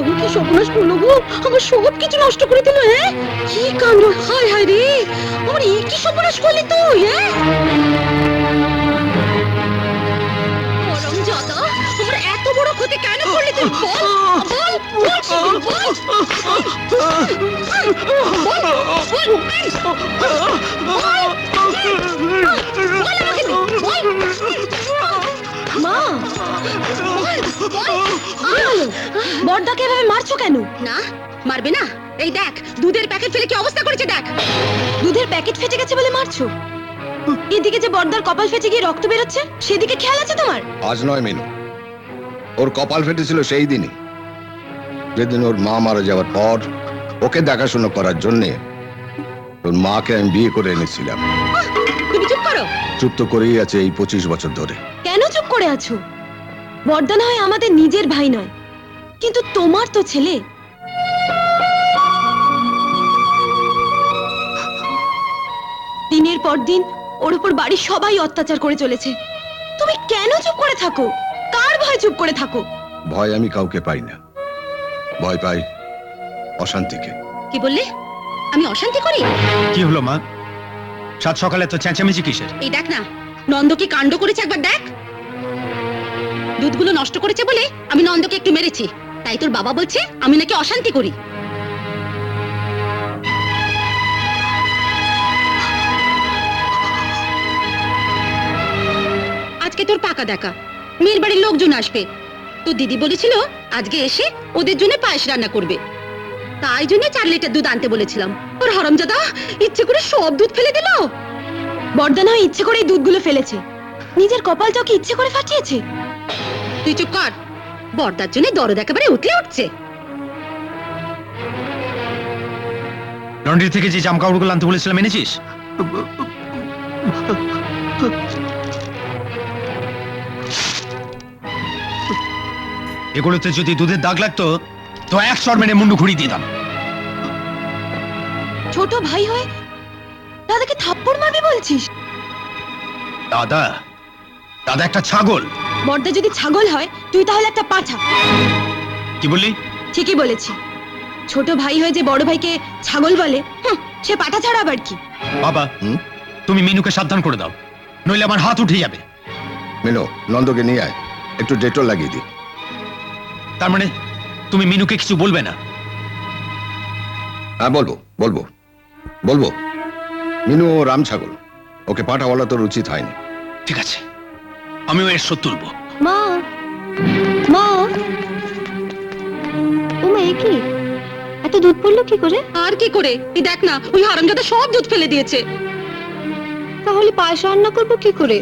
গো, কি সর্বনাশ করলো গো, আমার সব কিছু নষ্ট করে দিল। হ্যাঁ, কি কাণ্ড, হায় হায় রে, আমার এই কি সর্বনাশ করলি তুই? হ্যাঁ, হারামজাদা, আমার এত বড় ক্ষতি কেন করলি তুই? বল বল বল শিগগির বল। বল, বল, বল আমাকে দে, বল। মা, বড়দাকে এভাবে মারছো কেন? না, মারবে না? এই দেখ, দুধের প্যাকেট ফেলে কি অবস্থা করেছে দেখ। দুধের প্যাকেট ফেটে গেছে বলে মারছো? এদিকে যে বড়দার কপাল ফেটে গিয়ে রক্ত বেরোচ্ছে, সেদিকে খেয়াল আছে তোমার? আজ নয় মিনু, ওর কপাল ফেটেছিল সেই দিনই, যেদিন ওর মা মারা যাওয়ার পর ওকে দেখাশোনা করার জন্য ওর মাকে আমি বিয়ে করে এনেছিলাম। তুমি চুপ করো। চুপ তো করেই আছে এই 25 বছর ধরে। কেন চুপ করে আছো? বড়দা না হয় আমাদের নিজের ভাই নয়, কিন্তু তোমার তো ছেলে। দিনের পর দিন ওর উপর বাড়ির সবাই অত্যাচার করে চলেছে, তুমি কেন চুপ করে থাকো? কার ভয় চুপ করে থাকো? ভয় আমি কাউকে পাই না, ভয় পাই অশান্তিকে। কি বললে? আমি অশান্তি করি? কি হলো মা, সাত সকালে তো চেঁচামেচি কিসের? এই দেখ না, নন্দ কি কাণ্ড করেছে একবার দেখ। দুধগুলো নষ্ট করেছে বলে আমি নন্দকে একটু মেরেছি, তাই তোর বাবা বলছে আমি নাকি অশান্তি করি। আজকে তোর পাকা দেখা, মেয়ের বাড়ির লোকজন আসবে। তোর দিদি বলেছিল আজকে এসে ওদের জন্য পায়েস রান্না করবে, তাই জন্য 4 লিটার দুধ আনতে বলেছিলাম। ওর হারামজাদা ইচ্ছে করে সব দুধ ফেলে দিল। বড়দা নয় ইচ্ছে করে এই দুধগুলো ফেলেছে, নিজের কপালটাও কি ইচ্ছে করে ফাটিয়েছে? তুই চুপ কর, বড়দার জন্য দরদ একেবারে উঠলে উঠছে। লন্ড্রি থেকে যে জামা কাপড়গুলো আনতে বলেছিলাম এনেছিস? এগুলোতে যদি দুধের দাগ লাগতো তো 1 শর মেরে মুন্ডু ঘুরিয়ে দিতাম। ছোট ভাই হয়ে দাদাকে থাপ্পড় মারবি বলছিস? দাদা, দাদা একটা ছাগল। বড়দা যদি ছাগল হয় তুই তাহলে একটা পাঁঠা। কি বললি? ঠিকই বলেছি, ছোট ভাই হয়ে যে বড় ভাইকে ছাগল বলে, সে পাঁঠা ছাড়া আবার কি? বাবা, তুমি মিনুকে সাবধান করে দাও, নইলে আমার হাত উঠে যাবে। মিনু, নন্দকে নিয়ে আয়, একটু ডেটল লাগিয়ে দি। তার মানে তুমি মিনুকে কিছু বলবে না? হ্যাঁ বলবো বলবো বলবো। মিনু ও রাম ছাগল, ওকে পাঠা বলা তোর উচিত হয়নি। ঠিক আছে, আমিও এর শোধ তুলবো। মা, মা, ওমা এ কি, এত দুধ পড়লো কি করে? আর কি করে, এই দেখ না, ওই হারামজাদা সব দুধ ফেলে দিয়েছে। তাহলে পায়েস রান্না করবো কি করে?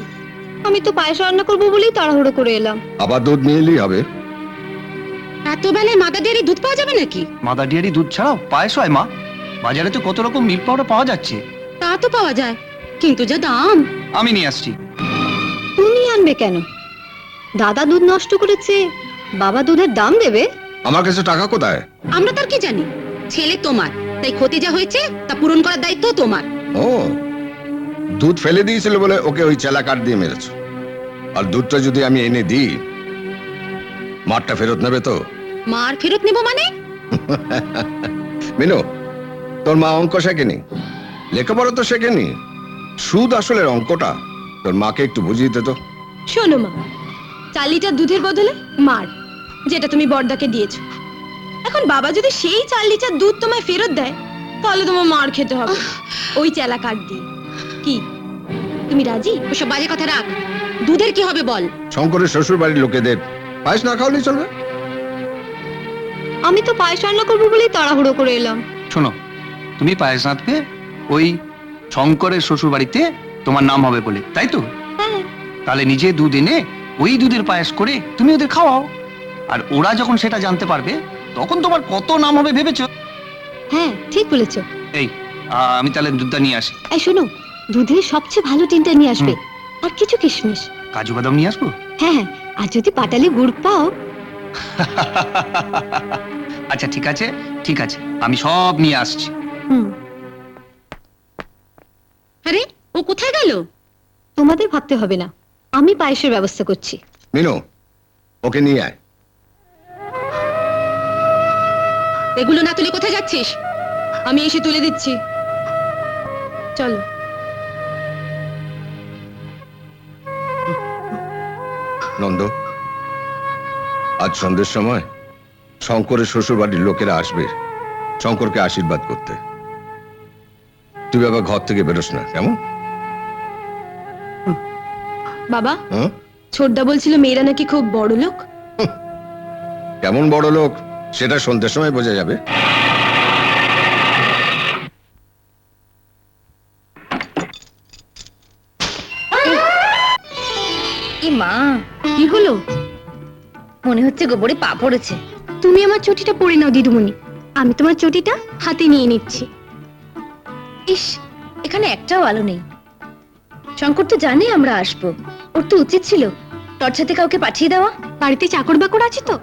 আমি তো পায়েস রান্না করবো বলেই তাড়াহুড়ো করে এলাম। আবার দুধ নিয়ে এলেই হবে। এত বেলায় মাদা ডেয়ারি দুধ পাওয়া যাবে নাকি? মাদার ডেয়ারি দুধ ছাড়াও পায়েস হয় মা? বাজারে তো কত রকম মিল্ক পাউডার পাওয়া যাচ্ছে। তা তো পাওয়া যায়, কিন্তু যা দাম। আমি নিয়ে আসছি। তুমি আনবে কেন? দাদা দুধ নষ্ট করেছে, বাবা দুধের দাম দেবে? আমার কাছে টাকা কোথায়? আমরা তার কি জানি? ছেলে তোমার, তাই ক্ষতি যা হয়েছে তা পূরণ করার দায়িত্ব তোমার। ও, দুধ ফেলে দিয়েছিল বলে ওকে ওই চেলা কাঠ দিয়ে মেরেছো, আর দুধটা যদি আমি এনে দিই মাঠটা ফেরত নেবে তো? মার ফেরত নেব মানে? মিনু, তোর মা অঙ্ক শেখেনি, লেখাপড়া তো শেখেনি, সুদ আসলে অঙ্কটা তোর মাকে একটু বুঝিয়ে দে তো। শোনো মা, 4 লিটার দুধের বদলে মার, যেটা তুমি বড়দাকে দিয়েছো। এখন বাবা যদি সেই 4 লিটার দুধ তোমায় ফেরত দেয়, তাহলে তোমার মার খেতে হবে ওই চেলা কাঠ দিয়ে। কি তুমি রাজি? ওসব বাজে কথা রাখ, দুধের কি হবে বল? শঙ্করের শ্বশুর বাড়ির লোকেদের পায়েস না খাওয়ালেই চলবে। আমি তো পায়েস রান্না করবো বলেই তাড়াহুড়ো করে এলাম। শোনো, তুমি পায়েস রাঁধবে ওই শঙ্করের শ্বশুর বাড়িতে, তোমার নাম হবে বলে, তাই তো? হ্যাঁ। তাহলে নিজে দুধ এনে ওই দুধের পায়েস করে তুমি ওদের খাওয়াও, আর ওরা যখন সেটা জানতে পারবে তখন তোমার কত নাম হবে ভেবেছো? হ্যাঁ ঠিক বলেছো। এই আমি তাহলে দুধটা নিয়ে আসি। এই শোনো, দুধের সবচেয়ে ভালো টিনটা নিয়ে আসবে, আর কিছু কিশমিশ। কাজু বাদাম নিয়ে আসবো? হ্যাঁ হ্যাঁ, আর যদি পাটালি গুড় পাও। আচ্ছা ঠিক আছে, ঠিক আছে, আমি সব নিয়ে আসছি। আরে ও কোথায় গেল? তোমাদের ভাবতে হবে না, আমি পায়েসের ব্যবস্থা করছি। মিনু, ওকে নিয়ে আয়। এগুলো না তুলে কোথায় যাচ্ছিস? আমি এসে তুলে দিচ্ছি, চলো। নন্দ, আজ সন্ধ্যের সময় শঙ্করের শ্বশুর বাড়ির লোকেরা আসবে শঙ্করকে আশীর্বাদ করতে। তুই আবার ঘর থেকে বেরোস না, কেমন? বাবা, হ্যাঁ? ছোটদা বলছিল মেয়েরা নাকি খুব বড় লোক। কেমন বড় লোক সেটা সন্ধ্যের সময় বোঝা যাবে। কি মা, কি হলো? মনে হচ্ছে গোবরে পা পড়েছে। তুমি আমার চটিটা পরে নাও দিদুমণি, আমি তোমার চটিটা হাতে নিয়ে নিচ্ছি। ইস, এখানে একটাও আলো নেই। শঙ্কর তো জানে আমরা আসবো, ওর তো উচিত ছিল তোর সাথে কাউকে পাঠিয়ে দেওয়া। বাড়িতে চাকর বাকর আছে তো?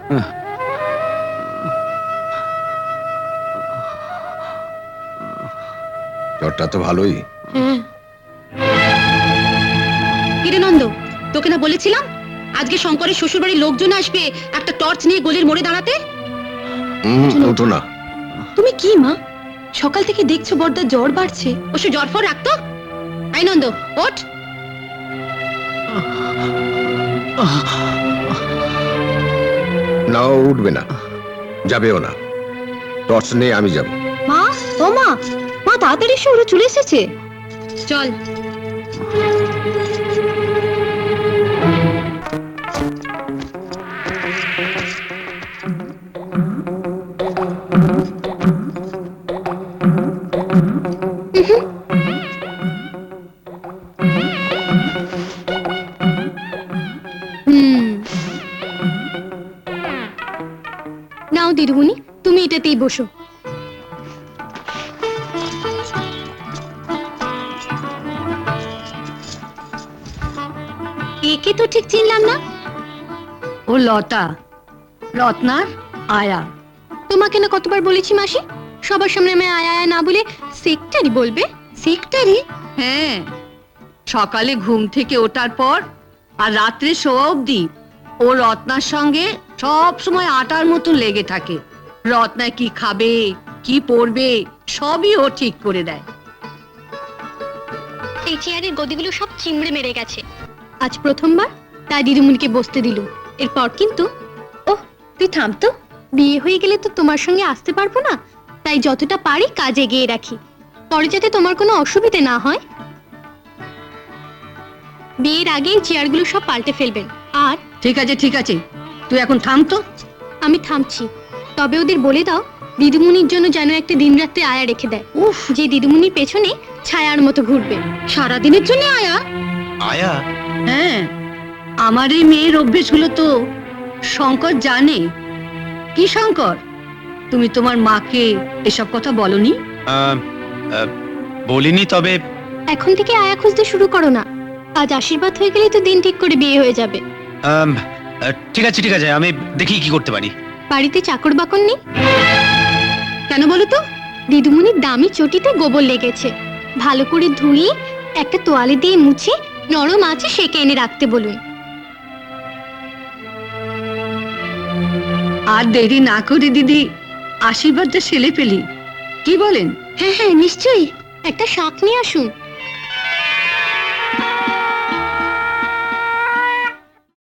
জ্বরটা তো ভালোই। হ্যাঁ। কিরে নন্দ, তোকে না বলেছিলাম আজকে শঙ্করের শ্বশুর বাড়ির লোকজন আসবে একটা টর্চ নিয়ে গলির মোড়ে দাঁড়াতে? ওঠো না। তুমি কি মা, সকাল থেকে দেখছো বড়দার জ্বর বাড়ছে, ওসব জ্বর ফর রাখতো। আই নন্দ, ওঠ। না, ও উঠবে না, যাবেও না। টর্চ নিয়ে আমি যাব। মা, ও মা, মা তাড়াতাড়ি এসো, ওরা চলে এসেছে। চল। নাও দিদিমণি, তুমি এটাতেই বসো। একে তো ঠিক চিনলাম না। ও লতা, রত্নার আয়া। তোমাকে না কতবার বলেছি মাসি, সবার সামনে আমি আয়া আয়া না বলে সেক্রেটারি বলবে। সেক্রেটারি? হ্যাঁ, সকালে ঘুম থেকে ওঠার পর আর রাত্রে শোয়া অবধি ও রত্নার সঙ্গে সব সময় আটার মতো লেগে থাকে। রত্না কি খাবে, কি পরবে, সবই ও ঠিক করে দেয়। এই চেয়ারের গদিগুলো সব চিমড়ে মেরে গেছে। আজ প্রথমবার তাই দিদিমণিকে বসতে দিল, এরপর কিন্তু। ওহ, তুই থাম তো। বিয়ে হয়ে গেলে তো তোমার সঙ্গে আসতে পারবো না, তাই যতটা পারি কাজে গিয়ে রাখি, পরে যাতে তোমার কোনো অসুবিধে না হয়। বিয়ের আগেই চেয়ারগুলো সব পাল্টে ফেলবেন। আর ঠিক আছে ঠিক আছে, তুই এখন থাম তো। আমি থামছি, তবে ওদের বলে দাও দিদিমণির জন্য যেন একটা দিনরাত্রে আয়া রেখে দেয়। উফ, যে দিদিমণির পেছনে ছায়ার মতো ঘুরবে সারাদিনের জন্য। আয়া? আয়া? হ্যাঁ, আমার এই মেয়ের অভ্যেসগুলো তো শঙ্কর জানে। কি শঙ্কর, তুমি তোমার মাকে এসব কথা বলনি? বলিনি, তবে এখন থেকে আয়া খুঁজতে শুরু করো না, আজ আশীর্বাদ হয়ে গেলেই তো দিন ঠিক করে বিয়ে হয়ে যাবে। ঠিক আছে ঠিক আছে, আমি দেখি কি করতে পারি। বাড়িতে চাকর বাকর নেই কেন বলো তো? দিদিমণির দামি চটিতে গোবর লেগেছে, ভালো করে ধুয়ে একটা তোয়ালে দিয়ে মুছে নরম আছে সেকে এনে রাখতে বলুন। আর দেরি না করে দিদি আশীর্বাদটা সেলে ফেলি, কি বলেন? হ্যাঁ হ্যাঁ, নিশ্চয়ই। একটা শাক নিয়ে আসুন।